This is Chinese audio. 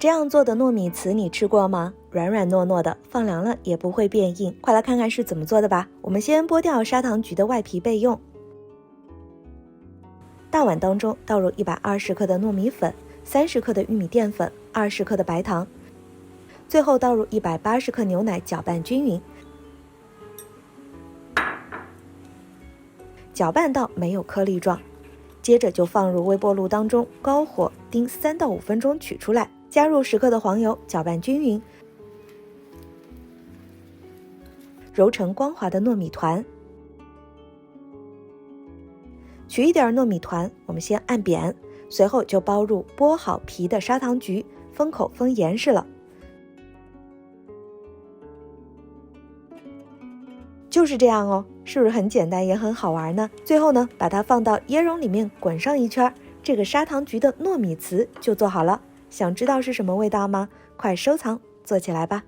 这样做的糯米糍你吃过吗？软软糯糯的，放凉了也不会变硬。快来看看是怎么做的吧。我们先剥掉砂糖橘的外皮备用。大碗当中倒入120克的糯米粉、30克的玉米淀粉、20克的白糖，最后倒入180克牛奶，搅拌均匀。搅拌到没有颗粒状，接着就放入微波炉当中，高火叮3到5分钟取出来，加入10克的黄油，搅拌均匀，揉成光滑的糯米团。取一点糯米团，我们先按扁，随后就包入剥好皮的砂糖橘，封口封严实了。就是这样哦，是不是很简单也很好玩呢？最后呢，把它放到椰蓉里面滚上一圈，这个砂糖橘的糯米糍就做好了。想知道是什么味道吗？快收藏，做起来吧！